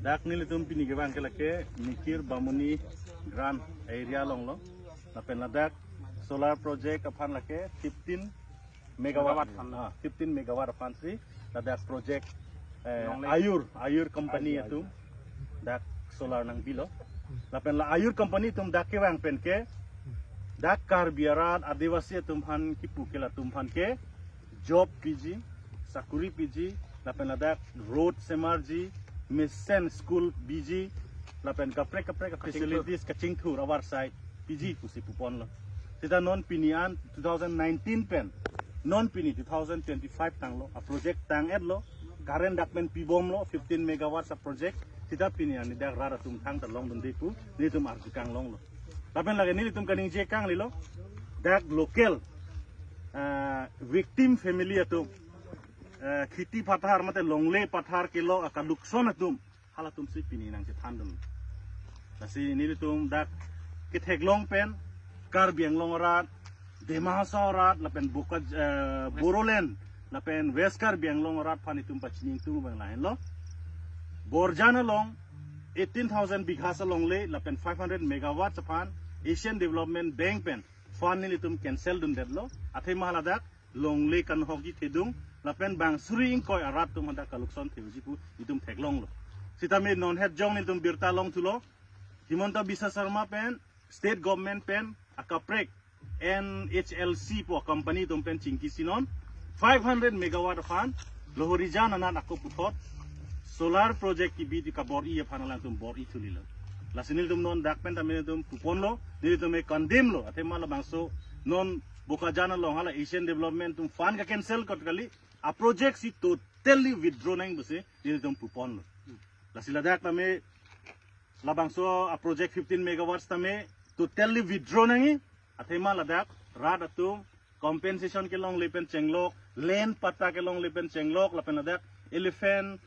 dak nili tum pini ke bang kelake Nikir Bamuni Grand area long lapen ladak solar project aphan lake 15 megawatt 15 megawatt aphan sri ladak project Ayur company itu dak solar nang bilo lapen la Ayur company tum dak ke bang pen ke dak kar biaran adivasi tumhan ki pukela tumhan ke job PG sakuri PG lapen ladak road semarji mission school BG lapen kapre facilities kaching thur our side PG kusi pupon lo tita non pinian 2019 pen non pini 2025 tang lo a project tang ed lo current dakmen pibom lo 15 megawatts a project tita pinian ni dak rara tum thang ta long dum diku ni tum arkang long lo lapen lagi ni tum kaning je kang lilo dak local victim family atum khiti pathar mate longle pathar kilo akalukson atum halatum si pini nang thandum nasi ni tum dak ki theklong pen kar biang longorat demasa rat lapen buka borolen lapen weskar biang longorat phani tum pachining tum bang lain lo borjana long 18000 bigha sa longle lapen 500 megawatts aphan Asian Development Bank pen fund ni tum cancel dum detlo athai mahaladak longle kan hogi thedung lapen bang suri koi arat tum handa kalukson theuji pu itum theklong lo sitame non het jong ni tum birta long thulo Himanta Biswa Sarma pen state government pen akaprek NHLC po company tum pen chingki sinon 500 megawatt fan lohorijan anan ako puthot solar project ki bi ka bor i phana lang tum bor i thulilo lasinil tum non dak pen tamine tum kupon lo ni tum e condemn lo athe mala bangso non boka jana lo hala Asian Development tum fund ka cancel kot kali a project si totally withdraw nang buse ni tum kupon lo lasila dak tame labangso a project 15 megawatts tame totally withdraw nangi athema ladak rat atum compensation ke long lepen chenglok land pata ke long lepen chenglok lapen ladak elephant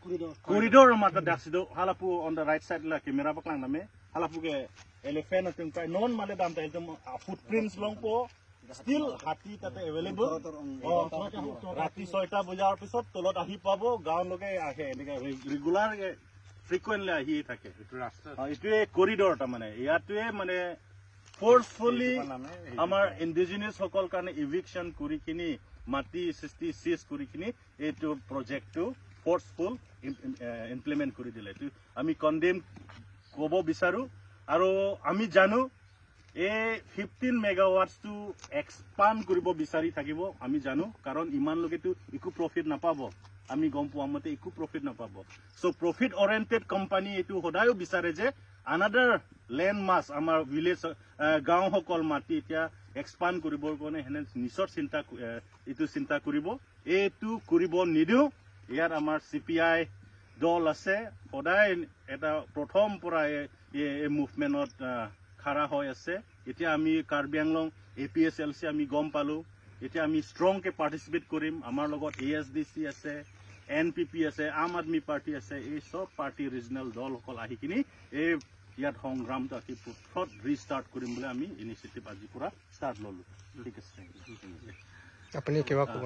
corridor mata daksido halapu on the right side la camera paklang name halapu ke elephant atum kai non male dam ta itum footprints long po still hati tate available rati 6টা বজাৰ পিছত তলত আহি পাব গাঁও লগে আহে এনেকে regular frequently ahi thake itu rasta itu corridor ta mane iatue mane forcefully amar indigenous hokol kane eviction kuri kini mati sisti sis kuri kini etu project to forceful implement kuri dile tu ami condemn kobo bisaru aro ami janu e 15 megawatts to expand kuribo bisari thakibo ami janu karon iman loge tu iku profit na pabo আমি গম পোৱা মতে একো profit নাপাব so profit ওৰিয়েন্টেড company এটো হদায়ো বিচাৰে যে another land মাছ আমাৰ ভিলেজ গাঁও হকল মাটি এতিয়া এক্সপান্ড কৰিবৰ কাৰণে হেনে নিশ্চয় চিন্তা কৰিব এটো কৰিব নিদিও ইয়াৰ আমাৰ সিপিআই দল আছে হদায় এটা প্ৰথম পৰা এই মুভমেন্টত খাৰা হৈ আছে এতিয়া আমি কাৰ্বি আংলং এপিএছএলসি আমি গম পালো এতিয়া আমি ষ্ট্ৰং কে পাৰ্টিসিপেট কৰিম আমাৰ লগত এএসডিসি আছে NPP আছে আম আদমি পাৰ্টি আছে এই সব পাৰ্টি ৰিজনাল দল হকল আহি কিনি এই ইয়াত সংগ্ৰামটো আকি পুথত ৰিস্টাৰ্ট কৰিম বুলি আমি ইনিচিয়েটিভ আজি পুৰা ষ্টাৰ্ট ললো ঠিক আছে আপুনি কিবা ক'ব